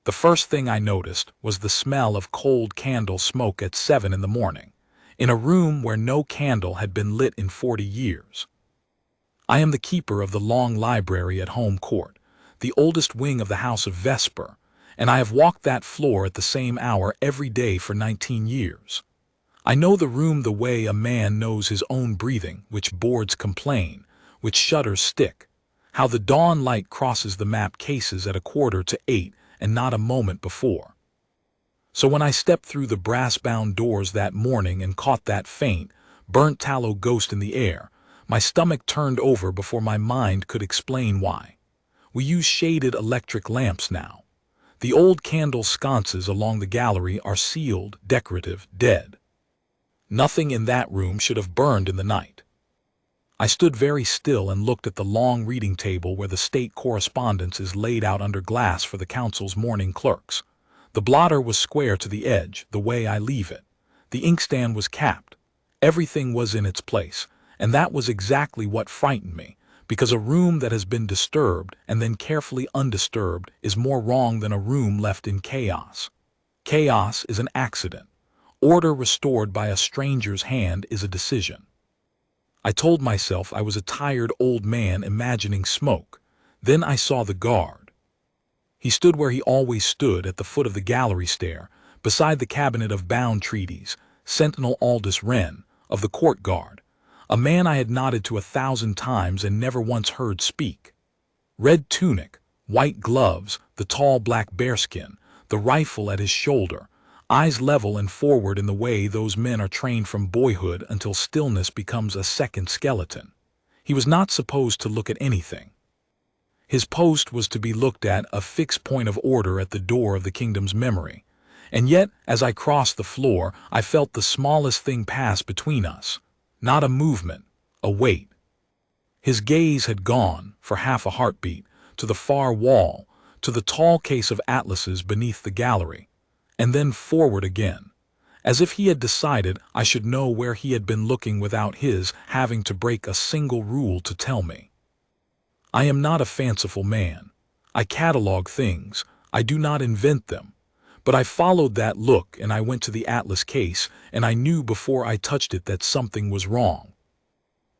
The first thing I noticed was the smell of cold candle smoke at 7 in the morning, in a room where no candle had been lit in 40 years. I am the keeper of the long library at Home Court, the oldest wing of the House of Vesper, and I have walked that floor at the same hour every day for 19 years. I know the room the way a man knows his own breathing, which boards complain, which shutters stick, how the dawn light crosses the map cases at 7:45 and not a moment before. So when I stepped through the brass-bound doors that morning and caught that faint, burnt tallow ghost in the air, my stomach turned over before my mind could explain why. We use shaded electric lamps now. The old candle sconces along the gallery are sealed, decorative, dead. Nothing in that room should have burned in the night. I stood very still and looked at the long reading table where the state correspondence is laid out under glass for the council's morning clerks. The blotter was square to the edge, the way I leave it. The inkstand was capped. Everything was in its place, and that was exactly what frightened me, because a room that has been disturbed and then carefully undisturbed is more wrong than a room left in chaos. Chaos is an accident. Order restored by a stranger's hand is a decision. I told myself I was a tired old man imagining smoke. Then I saw the guard. He stood where he always stood, at the foot of the gallery stair, beside the cabinet of bound treaties, Sentinel Aldous Wren, of the court guard, a man I had nodded to 1,000 times and never once heard speak. Red tunic, white gloves, the tall black bearskin, the rifle at his shoulder, eyes level and forward in the way those men are trained from boyhood until stillness becomes a second skeleton. He was not supposed to look at anything. His post was to be looked at, a fixed point of order at the door of the kingdom's memory. And yet, as I crossed the floor, I felt the smallest thing pass between us. Not a movement, a weight. His gaze had gone, for half a heartbeat, to the far wall, to the tall case of atlases beneath the gallery, and then forward again, as if he had decided I should know where he had been looking without his having to break a single rule to tell me. I am not a fanciful man. I catalog things. I do not invent them. But I followed that look and I went to the atlas case, and I knew before I touched it that something was wrong.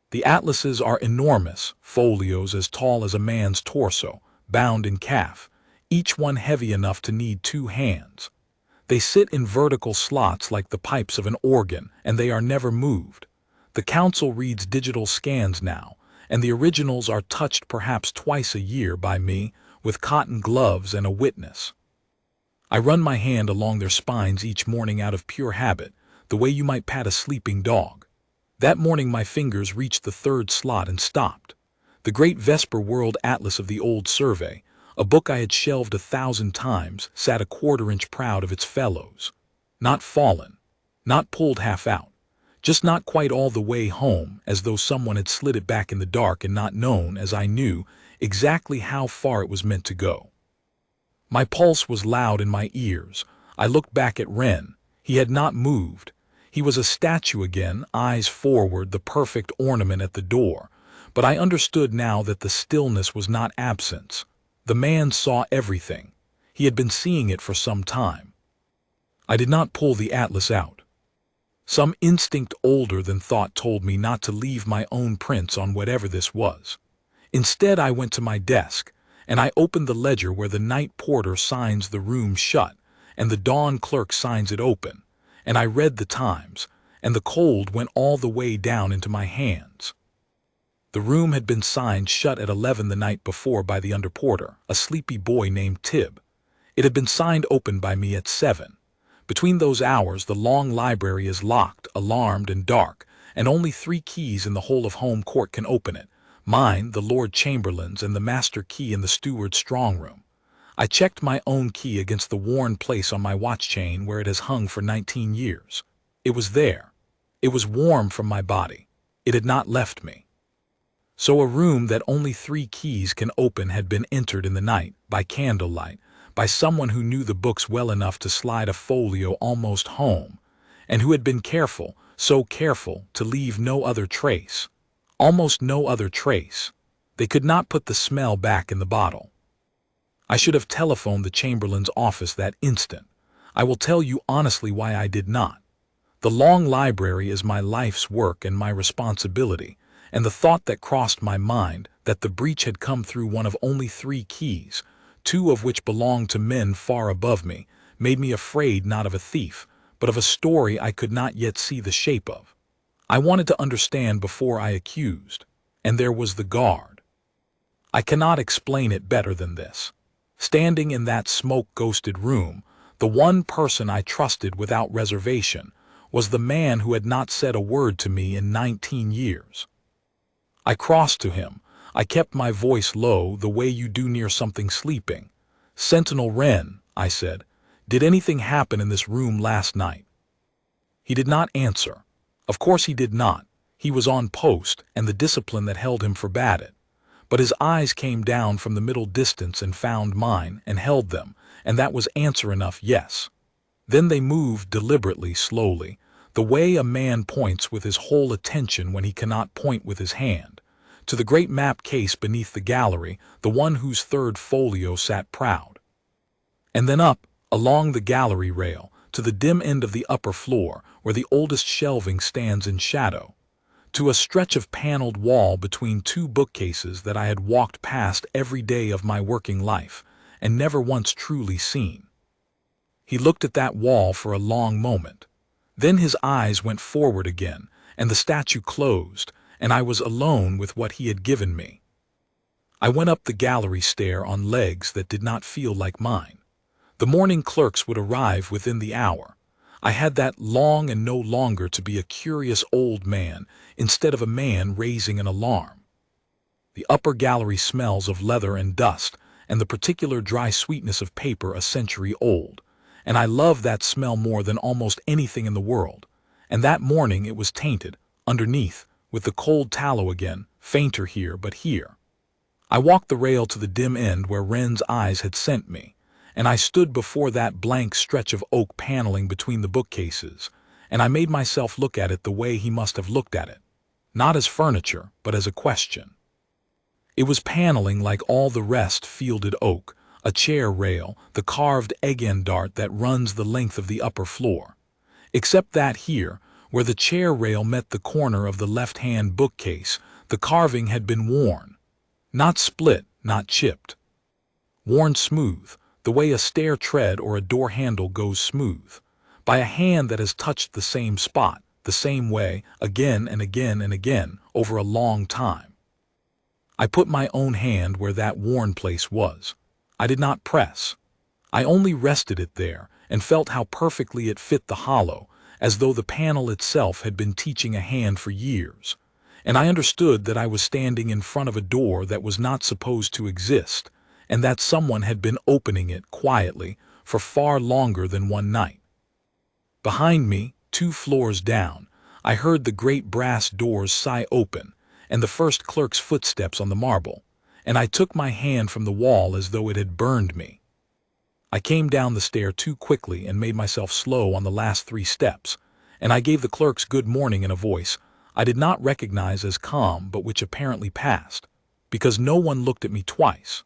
The atlases are enormous, folios as tall as a man's torso, bound in calf, each one heavy enough to need 2 hands. They sit in vertical slots like the pipes of an organ, and they are never moved. The council reads digital scans now, and the originals are touched perhaps twice a year by me, with cotton gloves and a witness. I run my hand along their spines each morning out of pure habit, the way you might pat a sleeping dog. That morning my fingers reached the 3rd slot and stopped. The great Vesper World Atlas of the Old Survey, a book I had shelved 1,000 times, sat a 1/4 inch proud of its fellows. Not fallen, not pulled half out, just not quite all the way home, as though someone had slid it back in the dark and not known, as I knew, exactly how far it was meant to go. My pulse was loud in my ears. I looked back at Wren. He had not moved. He was a statue again, eyes forward, the perfect ornament at the door. But I understood now that the stillness was not absence. The man saw everything. He had been seeing it for some time. I did not pull the atlas out. Some instinct older than thought told me not to leave my own prints on whatever this was. Instead, I went to my desk, and I opened the ledger where the night porter signs the room shut, and the dawn clerk signs it open, and I read the times, and the cold went all the way down into my hands. The room had been signed shut at 11 the night before by the underporter, a sleepy boy named Tib. It had been signed open by me at 7. Between those hours the long library is locked, alarmed, and dark, and only 3 keys in the whole of Home Court can open it. Mine, the Lord Chamberlain's, and the master key in the steward's strong room. I checked my own key against the worn place on my watch chain where it has hung for 19 years. It was there. It was warm from my body. It had not left me. So a room that only 3 keys can open had been entered in the night, by candlelight, by someone who knew the books well enough to slide a folio almost home, and who had been careful, so careful, to leave no other trace. Almost no other trace. They could not put the smell back in the bottle. I should have telephoned the Chamberlain's office that instant. I will tell you honestly why I did not. The long library is my life's work and my responsibility, and the thought that crossed my mind that the breach had come through one of only 3 keys, 2 of which belonged to men far above me, made me afraid not of a thief, but of a story I could not yet see the shape of. I wanted to understand before I accused, and there was the guard. I cannot explain it better than this. Standing in that smoke-ghosted room, the one person I trusted without reservation was the man who had not said a word to me in 19 years. I crossed to him. I kept my voice low, the way you do near something sleeping. "Sentinel Wren," I said, "did anything happen in this room last night?" He did not answer. Of course he did not. He was on post, and the discipline that held him forbade it. But his eyes came down from the middle distance and found mine, and held them, and that was answer enough, yes. Then they moved deliberately, slowly, the way a man points with his whole attention when he cannot point with his hand, to the great map case beneath the gallery, the one whose 3rd folio sat proud. And then up, along the gallery rail, to the dim end of the upper floor, where the oldest shelving stands in shadow, to a stretch of paneled wall between 2 bookcases that I had walked past every day of my working life, and never once truly seen. He looked at that wall for a long moment. Then his eyes went forward again, and the statue closed, and I was alone with what he had given me. I went up the gallery stair on legs that did not feel like mine. The morning clerks would arrive within the hour. I had that long and no longer to be a curious old man instead of a man raising an alarm. The upper gallery smells of leather and dust, and the particular dry sweetness of paper a century old, and I love that smell more than almost anything in the world. And that morning it was tainted, underneath, with the cold tallow again, fainter here but here. I walked the rail to the dim end where Wren's eyes had sent me, and I stood before that blank stretch of oak paneling between the bookcases, and I made myself look at it the way he must have looked at it, not as furniture, but as a question. It was paneling like all the rest, fielded oak, a chair rail, the carved egg-end dart that runs the length of the upper floor, except that here, where the chair rail met the corner of the left-hand bookcase, the carving had been worn, not split, not chipped. Worn smooth, the way a stair tread or a door handle goes smooth, by a hand that has touched the same spot, the same way, again and again and again, over a long time. I put my own hand where that worn place was. I did not press. I only rested it there and felt how perfectly it fit the hollow, as though the panel itself had been teaching a hand for years. And I understood that I was standing in front of a door that was not supposed to exist, and that someone had been opening it quietly for far longer than one night. Behind me, 2 floors down, I heard the great brass doors sigh open, and the first clerk's footsteps on the marble, and I took my hand from the wall as though it had burned me. I came down the stair too quickly and made myself slow on the last 3 steps, and I gave the clerks good morning in a voice I did not recognize as calm but which apparently passed, because no one looked at me twice.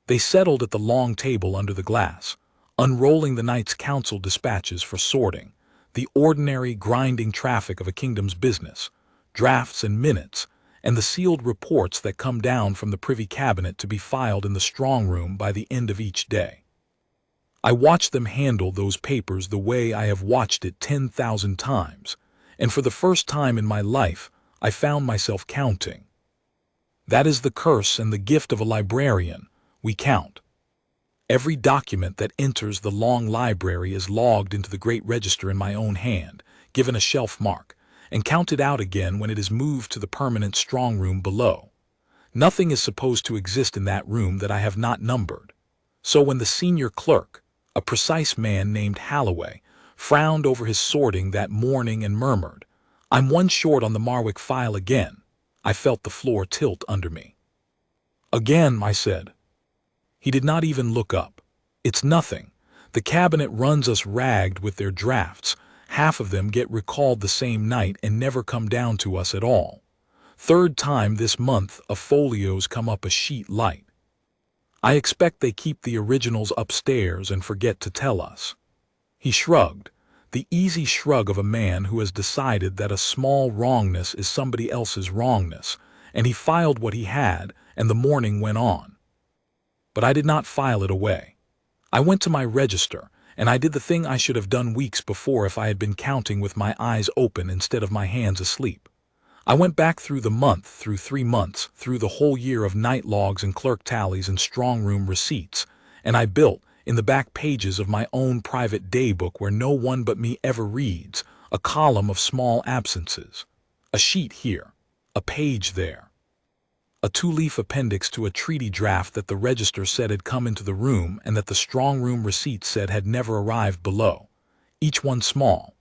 They settled at the long table under the glass, unrolling the night's council dispatches for sorting, the ordinary grinding traffic of a kingdom's business, drafts and minutes, and the sealed reports that come down from the Privy Cabinet to be filed in the strong room by the end of each day. I watched them handle those papers the way I have watched it 10,000 times, and for the first time in my life I found myself counting. That is the curse and the gift of a librarian. We count. Every document that enters the long library is logged into the great register in my own hand, given a shelf mark, and counted out again when it is moved to the permanent strong room below. Nothing is supposed to exist in that room that I have not numbered. So when the senior clerk, a precise man named Halloway, frowned over his sorting that morning and murmured, "I'm 1 short on the Marwick file again," I felt the floor tilt under me. "Again," I said. He did not even look up. "It's nothing. The cabinet runs us ragged with their drafts. Half of them get recalled the same night and never come down to us at all. 3rd time this month a folio's come up a sheet light." I expect they keep the originals upstairs and forget to tell us." He shrugged, the easy shrug of a man who has decided that a small wrongness is somebody else's wrongness, and he filed what he had, and the morning went on. But I did not file it away. I went to my register, and I did the thing I should have done weeks before if I had been counting with my eyes open instead of my hands asleep. I went back through the month, through 3 months, through the whole year of night logs and clerk tallies and strong room receipts, and I built, in the back pages of my own private daybook where no one but me ever reads, a column of small absences. A sheet here, a page there. A 2-leaf appendix to a treaty draft that the register said had come into the room and that the strong room receipt said had never arrived below. Each one small.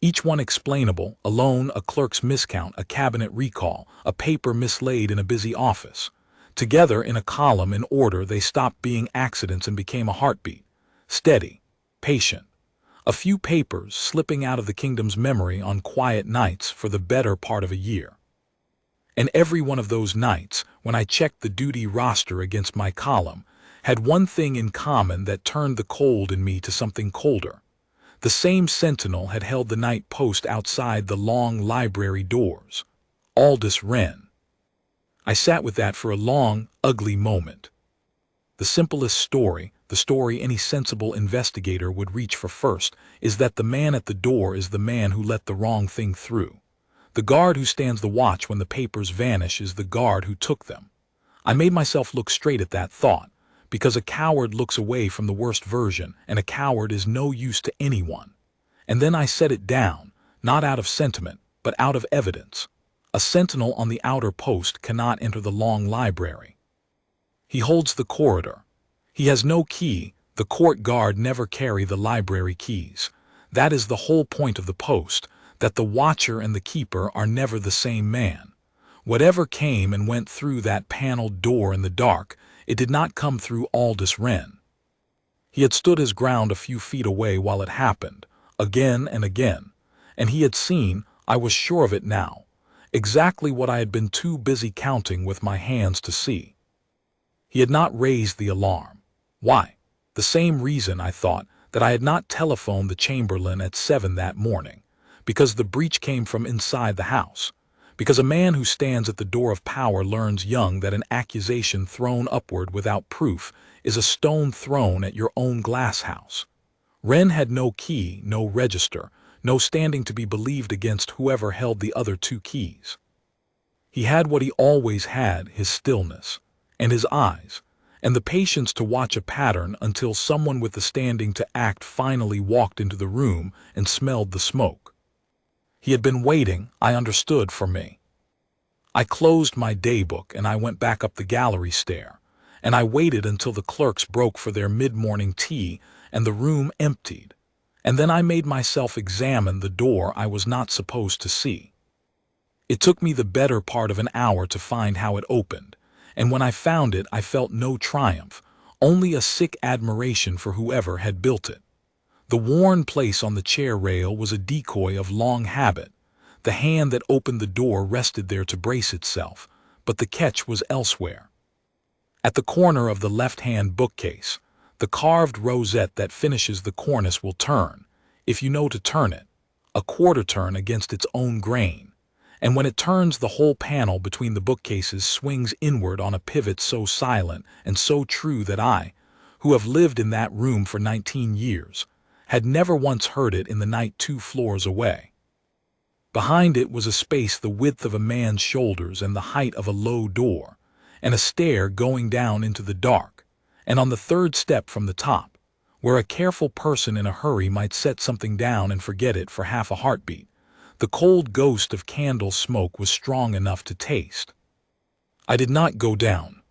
Each one explainable, a loan, a clerk's miscount, a cabinet recall, a paper mislaid in a busy office. Together in a column in order they stopped being accidents and became a heartbeat. Steady, patient. A few papers slipping out of the kingdom's memory on quiet nights for the better part of a year. And every one of those nights, when I checked the duty roster against my column, had one thing in common that turned the cold in me to something colder. The same sentinel had held the night post outside the long library doors. Aldous Wren. I sat with that for a long, ugly moment. The simplest story, the story any sensible investigator would reach for first, is that the man at the door is the man who let the wrong thing through. The guard who stands the watch when the papers vanish is the guard who took them. I made myself look straight at that thought, because a coward looks away from the worst version, and a coward is no use to anyone. And then I set it down, not out of sentiment, but out of evidence. A sentinel on the outer post cannot enter the long library. He holds the corridor. He has no key. The court guard never carry the library keys. That is the whole point of the post, that the watcher and the keeper are never the same man. Whatever came and went through that paneled door in the dark, it did not come through Aldous Wren. He had stood his ground a few feet away while it happened, again and again, and he had seen, I was sure of it now, exactly what I had been too busy counting with my hands to see. He had not raised the alarm. Why? The same reason, I thought, that I had not telephoned the Chamberlain at 7 that morning, because the breach came from inside the house. Because a man who stands at the door of power learns young that an accusation thrown upward without proof is a stone thrown at your own glass house. Wren had no key, no register, no standing to be believed against whoever held the other 2 keys. He had what he always had, his stillness, and his eyes, and the patience to watch a pattern until someone with the standing to act finally walked into the room and smelled the smoke. He had been waiting, I understood, for me. I closed my daybook and I went back up the gallery stair, and I waited until the clerks broke for their mid-morning tea and the room emptied, and then I made myself examine the door I was not supposed to see. It took me the better part of an hour to find how it opened, and when I found it I felt no triumph, only a sick admiration for whoever had built it. The worn place on the chair rail was a decoy of long habit. The hand that opened the door rested there to brace itself, but the catch was elsewhere. At the corner of the left-hand bookcase, the carved rosette that finishes the cornice will turn, if you know to turn it, a quarter turn against its own grain, and when it turns the whole panel between the bookcases swings inward on a pivot so silent and so true that I, who have lived in that room for 19 years, had never once heard it in the night 2 floors away. Behind it was a space the width of a man's shoulders and the height of a low door, and a stair going down into the dark, and on the 3rd step from the top, where a careful person in a hurry might set something down and forget it for half a heartbeat, the cold ghost of candle smoke was strong enough to taste. I did not go down.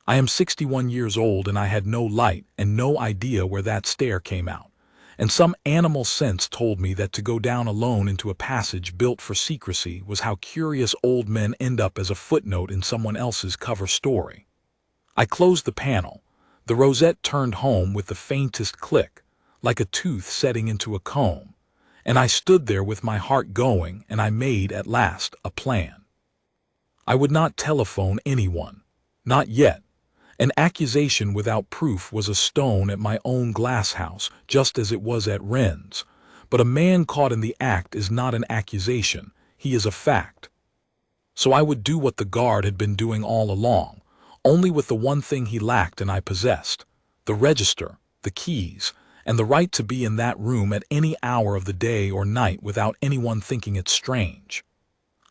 I am 61 years old and I had no light and no idea where that stair came out. And some animal sense told me that to go down alone into a passage built for secrecy was how curious old men end up as a footnote in someone else's cover story. I closed the panel. The rosette turned home with the faintest click, like a tooth setting into a comb, and I stood there with my heart going, and I made, at last, a plan. I would not telephone anyone, not yet, An accusation without proof was a stone at my own glass house, just as it was at Wren's. But a man caught in the act is not an accusation, he is a fact. So I would do what the guard had been doing all along, only with the one thing he lacked and I possessed: the register, the keys, and the right to be in that room at any hour of the day or night without anyone thinking it strange.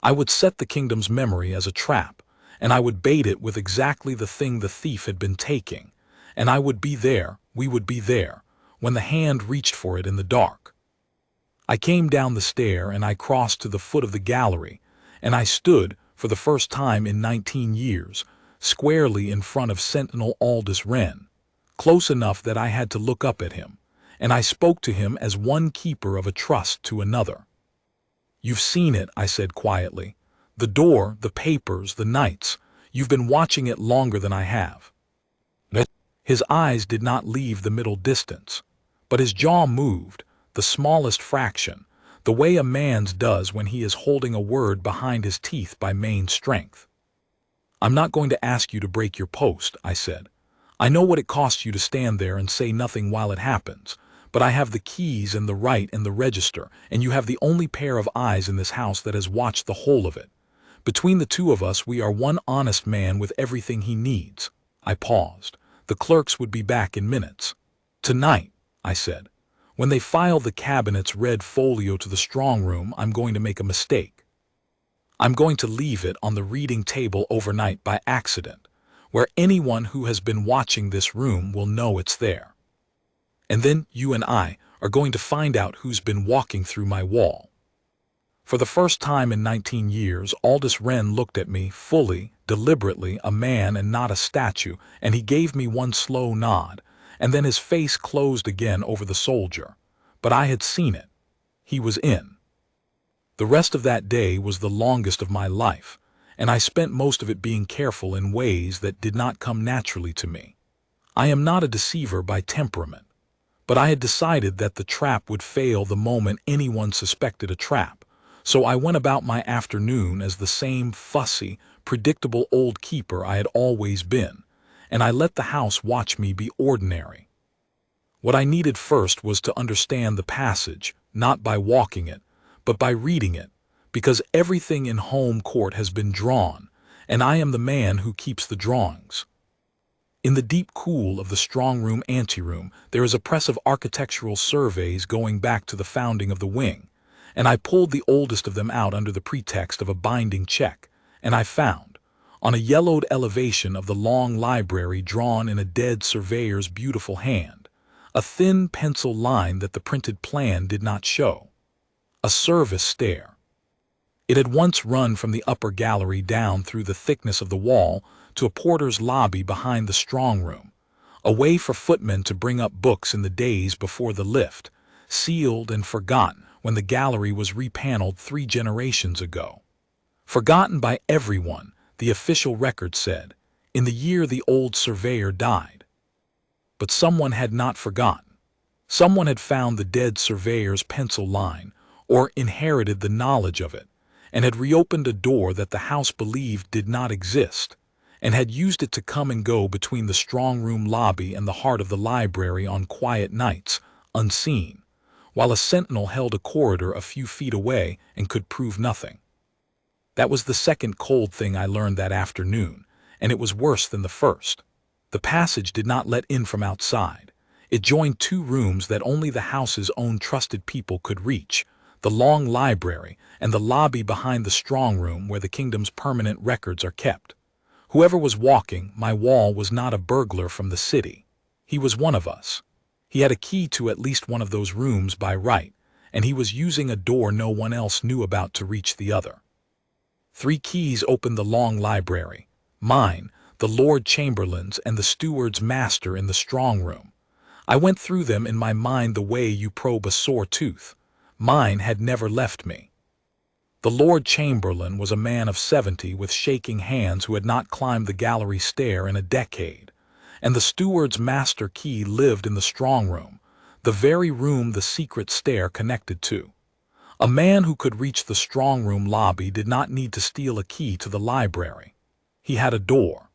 I would set the kingdom's memory as a trap, and I would bait it with exactly the thing the thief had been taking, and I would be there, we would be there, when the hand reached for it in the dark. I came down the stair and I crossed to the foot of the gallery, and I stood, for the first time in 19 years, squarely in front of Sentinel Aldous Wren, close enough that I had to look up at him, and I spoke to him as one keeper of a trust to another. "You've seen it," I said quietly. "The door, the papers, the nights. You've been watching it longer than I have." His eyes did not leave the middle distance, but his jaw moved, the smallest fraction, the way a man's does when he is holding a word behind his teeth by main strength. "I'm not going to ask you to break your post," I said. "I know what it costs you to stand there and say nothing while it happens, but I have the keys and the right and the register, and you have the only pair of eyes in this house that has watched the whole of it. Between the two of us we are one honest man with everything he needs." I paused. "The clerks would be back in minutes." "Tonight," I said. "When they file the cabinet's red folio to the strong room, I'm going to make a mistake. I'm going to leave it on the reading table overnight by accident, where anyone who has been watching this room will know it's there. And then you and I are going to find out who's been walking through my wall." For the first time in 19 years, Aldous Wren looked at me fully, deliberately, a man and not a statue, and he gave me one slow nod, and then his face closed again over the soldier. But I had seen it. He was in. The rest of that day was the longest of my life, and I spent most of it being careful in ways that did not come naturally to me. I am not a deceiver by temperament, but I had decided that the trap would fail the moment anyone suspected a trap, so I went about my afternoon as the same fussy, predictable old keeper I had always been, and I let the house watch me be ordinary. What I needed first was to understand the passage, not by walking it, but by reading it, because everything in home court has been drawn, and I am the man who keeps the drawings. In the deep cool of the strong-room anteroom there is a press of architectural surveys going back to the founding of the wing, and I pulled the oldest of them out under the pretext of a binding check, and I found, on a yellowed elevation of the long library drawn in a dead surveyor's beautiful hand, a thin pencil line that the printed plan did not show: a service stair. It had once run from the upper gallery down through the thickness of the wall to a porter's lobby behind the strong room, a way for footmen to bring up books in the days before the lift, sealed and forgotten when the gallery was repaneled 3 generations ago. Forgotten by everyone, the official record said, in the year the old surveyor died. But someone had not forgotten. Someone had found the dead surveyor's pencil line, or inherited the knowledge of it, and had reopened a door that the house believed did not exist, and had used it to come and go between the strong-room lobby and the heart of the library on quiet nights, unseen, while a sentinel held a corridor a few feet away and could prove nothing. That was the second cold thing I learned that afternoon, and it was worse than the first. The passage did not let in from outside. It joined 2 rooms that only the house's own trusted people could reach: the long library and the lobby behind the strong room where the kingdom's permanent records are kept. Whoever was walking my wall was not a burglar from the city. He was one of us. He had a key to at least one of those rooms by right, and he was using a door no one else knew about to reach the other. 3 keys opened the long library: mine, the Lord Chamberlain's, and the steward's master in the strong room. I went through them in my mind the way you probe a sore tooth. Mine had never left me. The Lord Chamberlain was a man of 70 with shaking hands who had not climbed the gallery stair in a decade, and the steward's master key lived in the strong room, the very room the secret stair connected to. A man who could reach the strong room lobby did not need to steal a key to the library. He had a door.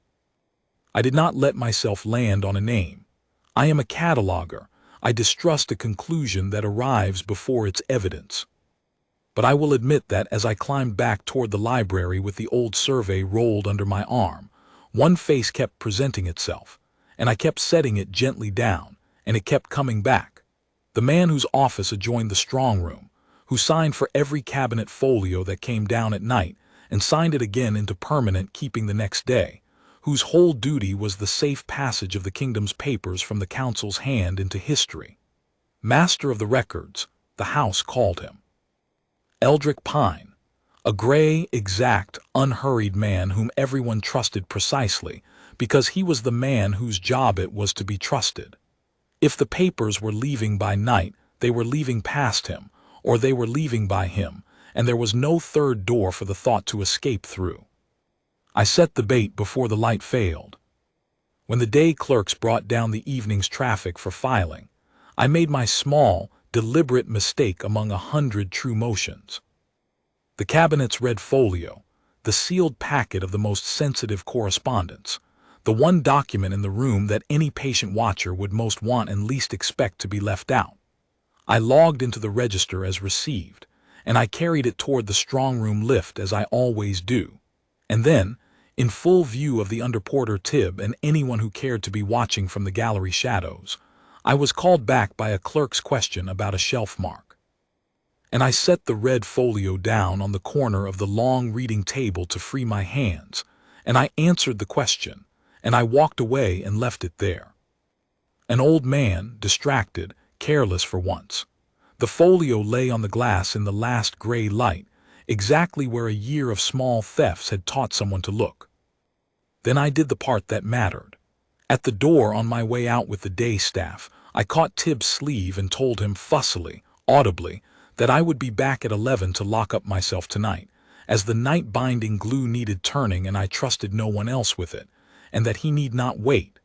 I did not let myself land on a name. I am a cataloger. I distrust a conclusion that arrives before its evidence. But I will admit that as I climbed back toward the library with the old survey rolled under my arm, one face kept presenting itself, and I kept setting it gently down, and it kept coming back. The man whose office adjoined the strong room, who signed for every cabinet folio that came down at night and signed it again into permanent keeping the next day, whose whole duty was the safe passage of the kingdom's papers from the council's hand into history. Master of the records, the house called him. Eldrick Pine, a gray, exact, unhurried man whom everyone trusted precisely because he was the man whose job it was to be trusted. If the papers were leaving by night, they were leaving past him, or they were leaving by him, and there was no third door for the thought to escape through. I set the bait before the light failed. When the day clerks brought down the evening's traffic for filing, I made my small, deliberate mistake among 100 true motions. The cabinet's red folio, the sealed packet of the most sensitive correspondence, the one document in the room that any patient watcher would most want and least expect to be left out. I logged into the register as received, and I carried it toward the strong room lift as I always do. And then, in full view of the underporter Tib and anyone who cared to be watching from the gallery shadows, I was called back by a clerk's question about a shelf mark. And I set the red folio down on the corner of the long reading table to free my hands, and I answered the question, and I walked away and left it there. An old man, distracted, careless for once. The folio lay on the glass in the last gray light, exactly where a year of small thefts had taught someone to look. Then I did the part that mattered. At the door on my way out with the day staff, I caught Tib's sleeve and told him fussily, audibly, that I would be back at 11 to lock up myself tonight, as the night-binding glue needed turning and I trusted no one else with it, and that he need not wait.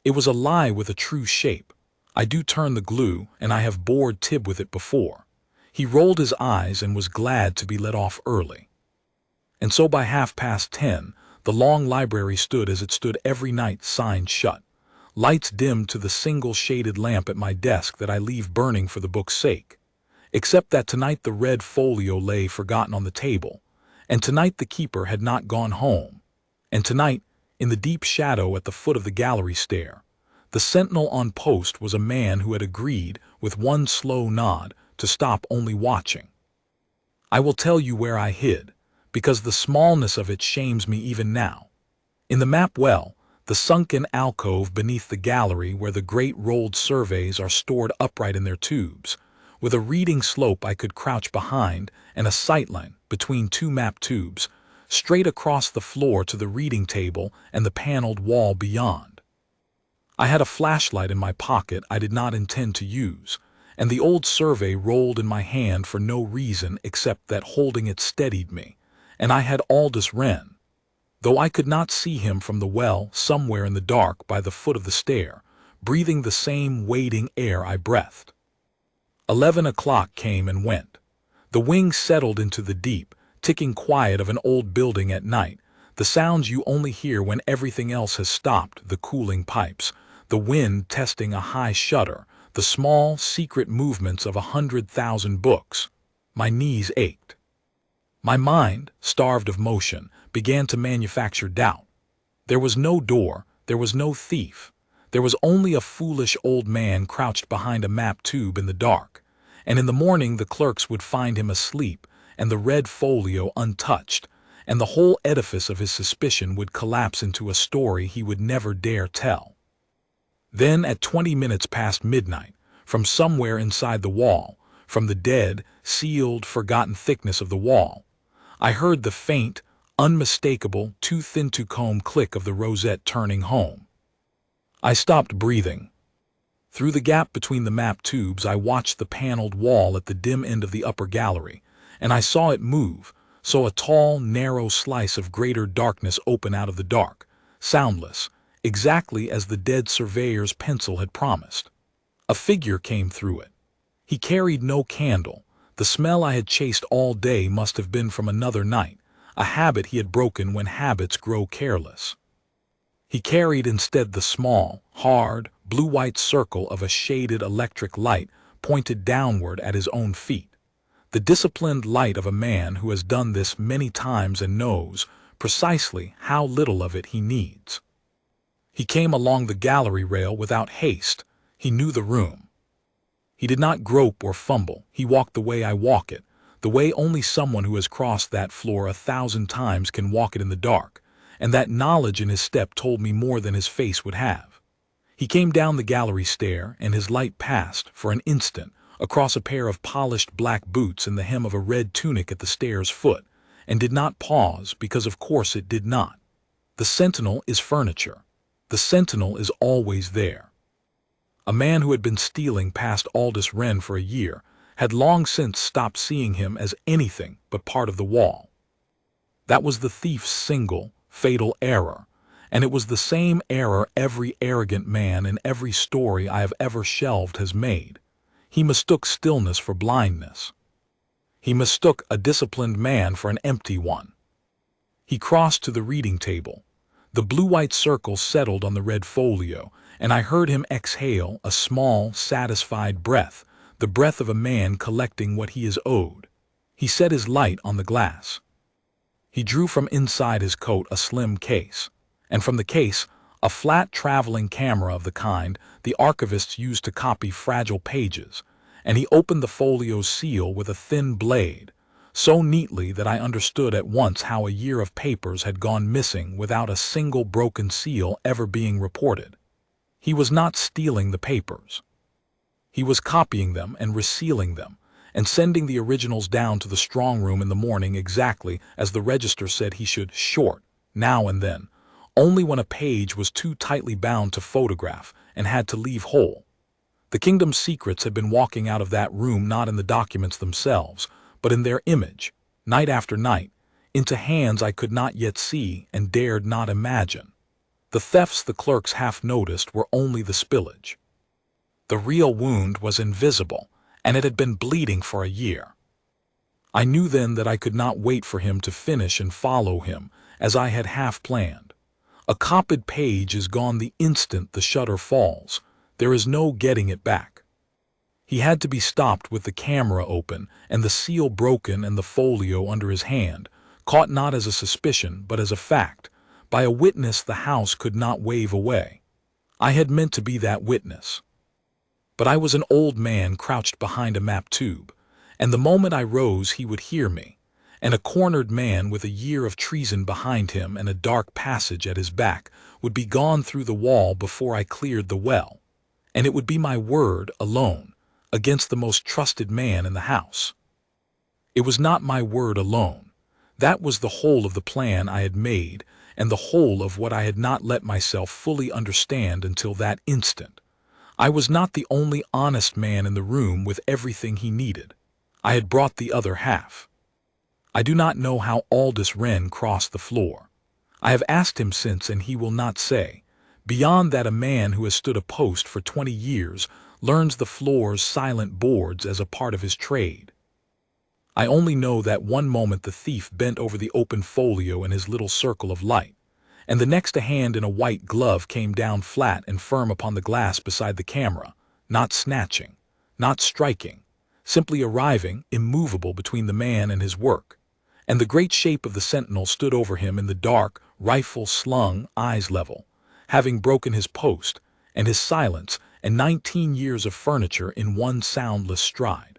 It was a lie with a true shape. I do turn the glue, and I have bored Tib with it before. He rolled his eyes and was glad to be let off early. And so by 10:30, the long library stood as it stood every night, signed shut, lights dimmed to the single shaded lamp at my desk that I leave burning for the book's sake. Except that tonight the red folio lay forgotten on the table, and tonight the keeper had not gone home, and tonight, in the deep shadow at the foot of the gallery stair, the sentinel on post was a man who had agreed, with one slow nod, to stop only watching. I will tell you where I hid, because the smallness of it shames me even now. In the map well, the sunken alcove beneath the gallery where the great rolled surveys are stored upright in their tubes, with a reading slope I could crouch behind and a sightline between two map tubes, straight across the floor to the reading table and the paneled wall beyond. I had a flashlight in my pocket I did not intend to use, and the old survey rolled in my hand for no reason except that holding it steadied me, and I had Aldous Wren, though I could not see him from the well somewhere in the dark by the foot of the stair, breathing the same waiting air I breathed. 11 o'clock came and went. The wing settled into the deep, ticking quiet of an old building at night, the sounds you only hear when everything else has stopped, the cooling pipes, the wind testing a high shutter, the small, secret movements of 100,000 books. My knees ached. My mind, starved of motion, began to manufacture doubt. There was no door, there was no thief. There was only a foolish old man crouched behind a map tube in the dark, and in the morning the clerks would find him asleep and the red folio untouched, and the whole edifice of his suspicion would collapse into a story he would never dare tell. Then at 20 minutes past midnight, from somewhere inside the wall, from the dead, sealed, forgotten thickness of the wall, I heard the faint, unmistakable, too thin to comb click of the rosette turning home. I stopped breathing. Through the gap between the map tubes I watched the paneled wall at the dim end of the upper gallery, and I saw it move, saw a tall, narrow slice of greater darkness open out of the dark, soundless, exactly as the dead surveyor's pencil had promised. A figure came through it. He carried no candle. The smell I had chased all day must have been from another night, a habit he had broken when habits grow careless. He carried instead the small, hard, blue-white circle of a shaded electric light pointed downward at his own feet. The disciplined light of a man who has done this many times and knows precisely how little of it he needs. He came along the gallery rail without haste. He knew the room. He did not grope or fumble. He walked the way I walk it, the way only someone who has crossed that floor 1,000 times can walk it in the dark, and that knowledge in his step told me more than his face would have. He came down the gallery stair, and his light passed, for an instant, across a pair of polished black boots and the hem of a red tunic at the stair's foot, and did not pause, because of course it did not. The sentinel is furniture. The sentinel is always there. A man who had been stealing past Aldous Wren for a year had long since stopped seeing him as anything but part of the wall. That was the thief's single, fatal error, and it was the same error every arrogant man in every story I have ever shelved has made. He mistook stillness for blindness. He mistook a disciplined man for an empty one. He crossed to the reading table. The blue-white circle settled on the red folio, and I heard him exhale a small, satisfied breath, the breath of a man collecting what he is owed. He set his light on the glass. He drew from inside his coat a slim case, and from the case a flat traveling camera of the kind the archivists use to copy fragile pages, and he opened the folio's seal with a thin blade, so neatly that I understood at once how a year of papers had gone missing without a single broken seal ever being reported. He was not stealing the papers. He was copying them and resealing them, and sending the originals down to the strong room in the morning exactly as the register said he should, short, now and then, only when a page was too tightly bound to photograph and had to leave whole. The kingdom's secrets had been walking out of that room not in the documents themselves, but in their image, night after night, into hands I could not yet see and dared not imagine. The thefts the clerks half noticed were only the spillage. The real wound was invisible, and it had been bleeding for a year. I knew then that I could not wait for him to finish and follow him, as I had half planned. A copied page is gone the instant the shutter falls. There is no getting it back. He had to be stopped with the camera open and the seal broken and the folio under his hand, caught not as a suspicion but as a fact, by a witness the house could not wave away. I had meant to be that witness. But I was an old man crouched behind a map tube, and the moment I rose he would hear me, and a cornered man with a year of treason behind him and a dark passage at his back would be gone through the wall before I cleared the well, and it would be my word alone against the most trusted man in the house. It was not my word alone. That was the whole of the plan I had made, and the whole of what I had not let myself fully understand until that instant. I was not the only honest man in the room with everything he needed. I had brought the other half. I do not know how Aldous Wren crossed the floor. I have asked him since, and he will not say, beyond that a man who has stood a post for 20 years learns the floor's silent boards as a part of his trade. I only know that one moment the thief bent over the open folio in his little circle of light, and the next a hand in a white glove came down flat and firm upon the glass beside the camera, not snatching, not striking, simply arriving immovable between the man and his work, and the great shape of the sentinel stood over him in the dark, rifle slung, eyes level, having broken his post and his silence and 19 years of furniture in one soundless stride.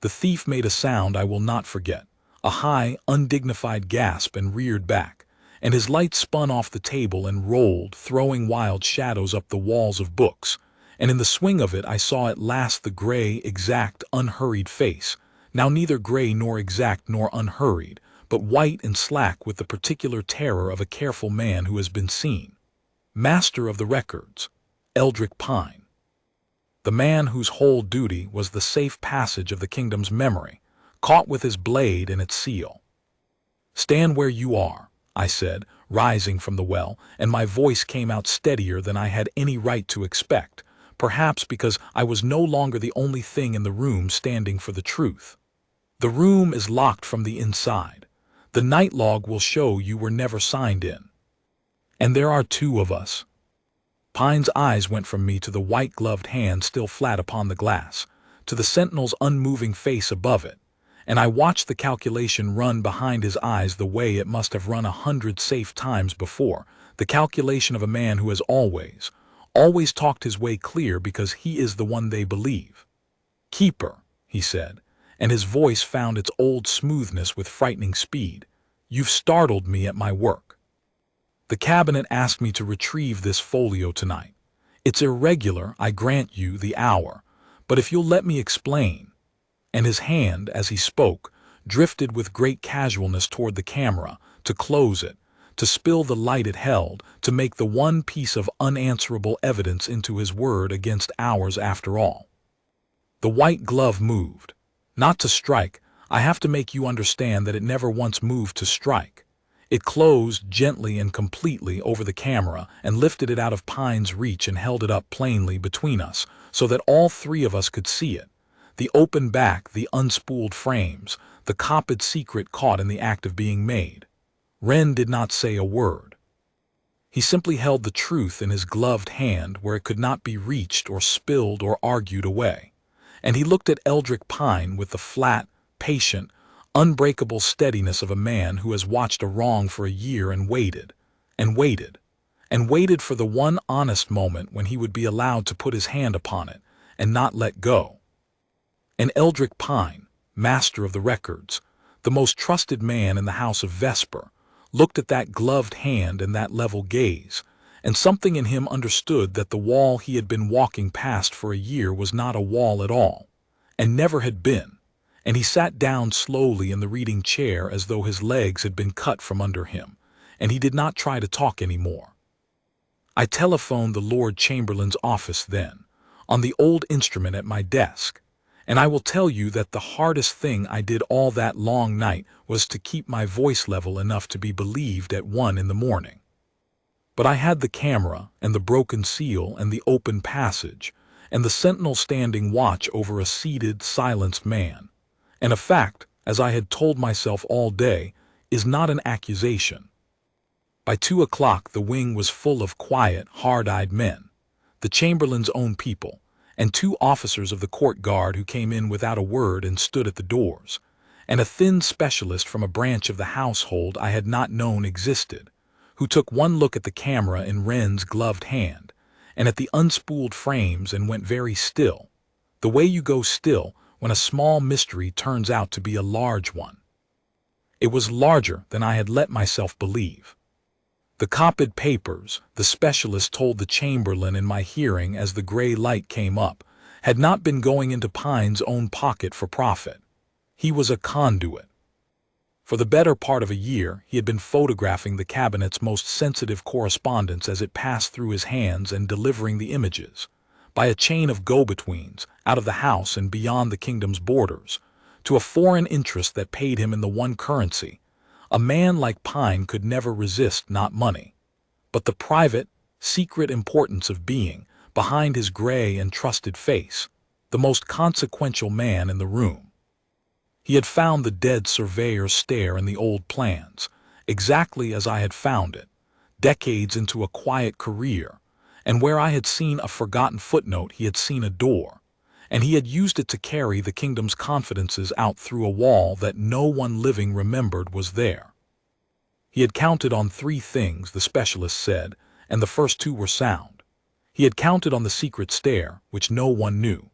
The thief made a sound I will not forget, a high, undignified gasp, and reared back, and his light spun off the table and rolled, throwing wild shadows up the walls of books, and in the swing of it I saw at last the gray, exact, unhurried face, now neither gray nor exact nor unhurried, but white and slack with the particular terror of a careful man who has been seen. Master of the records, Eldrick Pine. The man whose whole duty was the safe passage of the kingdom's memory, caught with his blade and its seal. "Stand where you are," I said, rising from the well, and my voice came out steadier than I had any right to expect, perhaps because I was no longer the only thing in the room standing for the truth. "The room is locked from the inside. The night log will show you were never signed in. And there are two of us. Pine's eyes went from me to the white-gloved hand still flat upon the glass, to the sentinel's unmoving face above it, and I watched the calculation run behind his eyes the way it must have run 100 safe times before, the calculation of a man who has always talked his way clear because he is the one they believe. "Keeper," he said, and his voice found its old smoothness with frightening speed. "You've startled me at my work. The cabinet asked me to retrieve this folio tonight. It's irregular, I grant you, the hour, but if you'll let me explain." And his hand, as he spoke, drifted with great casualness toward the camera, to close it, to spill the light it held, to make the one piece of unanswerable evidence into his word against ours after all. The white glove moved. Not to strike, I have to make you understand that it never once moved to strike. It closed gently and completely over the camera and lifted it out of Pine's reach and held it up plainly between us so that all three of us could see it. The open back, the unspooled frames, the copied secret caught in the act of being made. Wren did not say a word. He simply held the truth in his gloved hand where it could not be reached or spilled or argued away. And he looked at Eldrick Pine with the flat, patient, unbreakable steadiness of a man who has watched a wrong for a year and waited, and waited, and waited for the one honest moment when he would be allowed to put his hand upon it and not let go. And Eldrick Pine, master of the records, the most trusted man in the house of Vesper, looked at that gloved hand and that level gaze, and something in him understood that the wall he had been walking past for a year was not a wall at all, and never had been, and he sat down slowly in the reading chair as though his legs had been cut from under him, and he did not try to talk any more. I telephoned the Lord Chamberlain's office then, on the old instrument at my desk, and I will tell you that the hardest thing I did all that long night was to keep my voice level enough to be believed at 1 in the morning. But I had the camera, and the broken seal, and the open passage, and the sentinel standing watch over a seated, silenced man. And a fact, as I had told myself all day, is not an accusation. By 2 o'clock the wing was full of quiet, hard-eyed men, the Chamberlain's own people, and 2 officers of the court guard who came in without a word and stood at the doors, and a thin specialist from a branch of the household I had not known existed, who took one look at the camera in Wren's gloved hand, and at the unspooled frames and went very still, the way you go still when a small mystery turns out to be a large one. It was larger than I had let myself believe. The copied papers, the specialist told the Chamberlain in my hearing as the gray light came up, had not been going into Pine's own pocket for profit. He was a conduit. For the better part of a year, he had been photographing the cabinet's most sensitive correspondence as it passed through his hands and delivering the images, by a chain of go-betweens, out of the house and beyond the kingdom's borders, to a foreign interest that paid him in the one currency. A man like Pine could never resist not money, but the private, secret importance of being, behind his gray and trusted face, the most consequential man in the room. He had found the dead surveyor's stair in the old plans, exactly as I had found it, decades into a quiet career, and where I had seen a forgotten footnote he had seen a door, and he had used it to carry the kingdom's confidences out through a wall that no one living remembered was there. He had counted on 3 things, the specialist said, and the first 2 were sound. He had counted on the secret stair, which no one knew.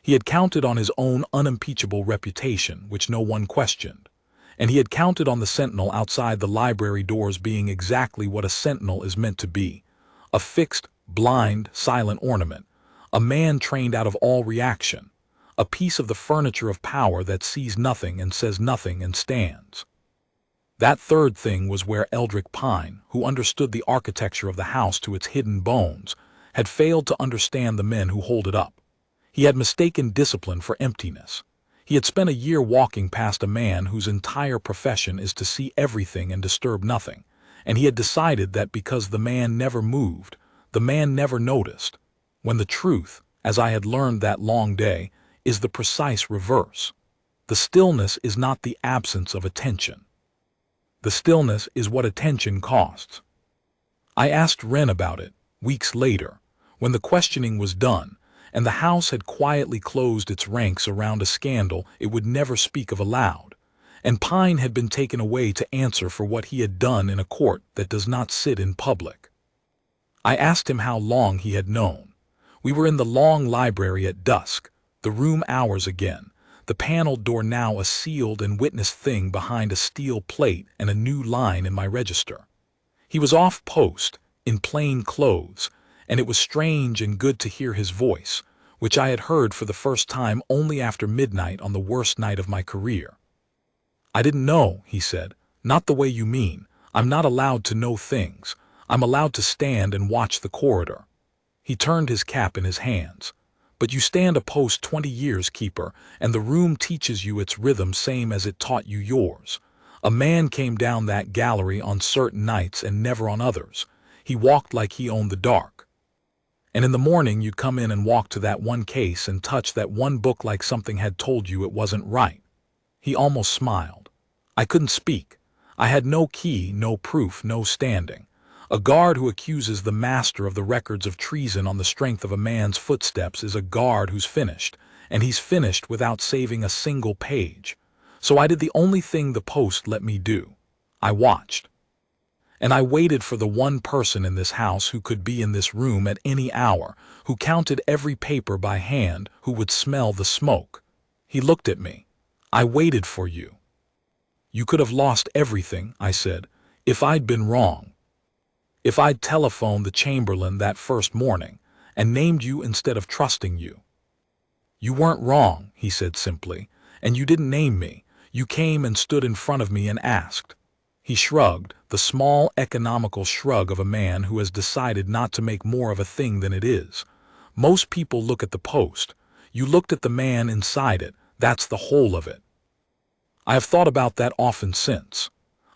He had counted on his own unimpeachable reputation, which no one questioned. And he had counted on the sentinel outside the library doors being exactly what a sentinel is meant to be, a fixed, blind, silent ornament, a man trained out of all reaction, a piece of the furniture of power that sees nothing and says nothing and stands. That third thing was where Eldrick Pine, who understood the architecture of the house to its hidden bones, had failed to understand the men who hold it up. He had mistaken discipline for emptiness. He had spent a year walking past a man whose entire profession is to see everything and disturb nothing, and he had decided that because the man never moved, the man never noticed, when the truth, as I had learned that long day, is the precise reverse. The stillness is not the absence of attention. The stillness is what attention costs. I asked Wren about it, weeks later, when the questioning was done, and the house had quietly closed its ranks around a scandal it would never speak of aloud, and Pine had been taken away to answer for what he had done in a court that does not sit in public. I asked him how long he had known. We were in the long library at dusk, the room hours again, the paneled door now a sealed and witnessed thing behind a steel plate and a new line in my register. He was off post, in plain clothes, and it was strange and good to hear his voice, which I had heard for the first time only after midnight on the worst night of my career. "I didn't know," he said. "Not the way you mean. I'm not allowed to know things. I'm allowed to stand and watch the corridor." He turned his cap in his hands. "But you stand a post 20 years, Keeper, and the room teaches you its rhythm same as it taught you yours. A man came down that gallery on certain nights and never on others. He walked like he owned the dark. And in the morning you'd come in and walk to that one case and touch that one book like something had told you it wasn't right." He almost smiled. I couldn't speak. I had no key, no proof, no standing. A guard who accuses the master of the records of treason on the strength of a man's footsteps is a guard who's finished, and he's finished without saving a single page. So I did the only thing the post let me do. I watched. And I waited for the one person in this house who could be in this room at any hour, who counted every paper by hand, who would smell the smoke. He looked at me. "I waited for you." "You could have lost everything," I said, "if I'd been wrong. If I'd telephoned the Chamberlain that first morning and named you instead of trusting you." "You weren't wrong," he said simply, "and you didn't name me. You came and stood in front of me and asked." He shrugged, the small, economical shrug of a man who has decided not to make more of a thing than it is. "Most people look at the post. You looked at the man inside it. That's the whole of it." I have thought about that often since.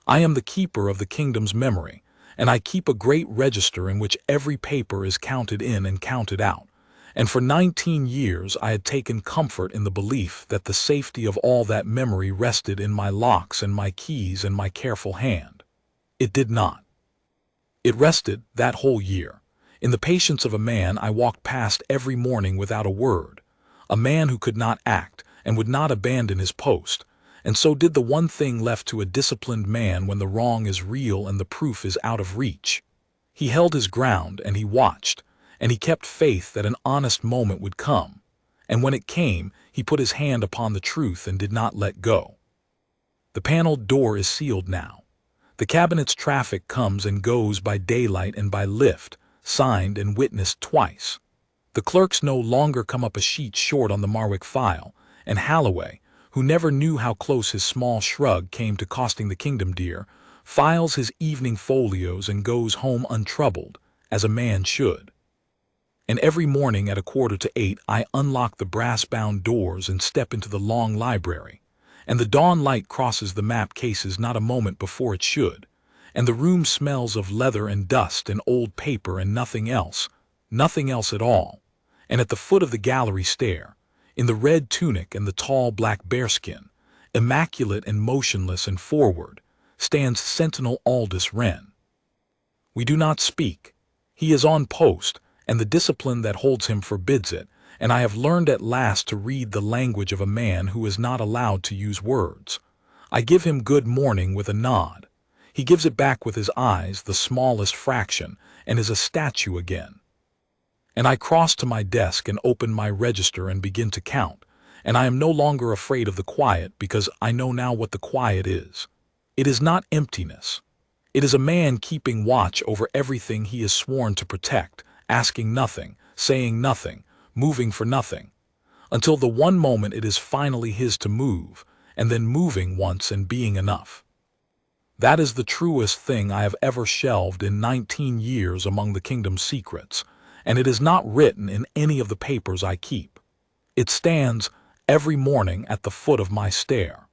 I am the keeper of the kingdom's memory, and I keep a great register in which every paper is counted in and counted out. And for 19 years I had taken comfort in the belief that the safety of all that memory rested in my locks and my keys and my careful hand. It did not. It rested, that whole year, in the patience of a man I walked past every morning without a word, a man who could not act and would not abandon his post, and so did the one thing left to a disciplined man when the wrong is real and the proof is out of reach. He held his ground and he watched, and he kept faith that an honest moment would come, and when it came, he put his hand upon the truth and did not let go. The paneled door is sealed now. The cabinet's traffic comes and goes by daylight and by lift, signed and witnessed twice. The clerks no longer come up a sheet short on the Marwick file, and Halloway, who never knew how close his small shrug came to costing the kingdom dear, files his evening folios and goes home untroubled, as a man should. And every morning at 7:45 I unlock the brass-bound doors and step into the long library, and the dawn light crosses the map cases not a moment before it should, and the room smells of leather and dust and old paper and nothing else at all, and at the foot of the gallery stair, in the red tunic and the tall black bearskin, immaculate and motionless and forward, stands Sentinel Aldous Wren. We do not speak. He is on post, and the discipline that holds him forbids it, and I have learned at last to read the language of a man who is not allowed to use words. I give him good morning with a nod. He gives it back with his eyes, the smallest fraction, and is a statue again. And I cross to my desk and open my register and begin to count, and I am no longer afraid of the quiet because I know now what the quiet is. It is not emptiness. It is a man keeping watch over everything he is sworn to protect, asking nothing, saying nothing, moving for nothing, until the one moment it is finally his to move, and then moving once and being enough. That is the truest thing I have ever shelved in 19 years among the kingdom's secrets, and it is not written in any of the papers I keep. It stands every morning at the foot of my stair.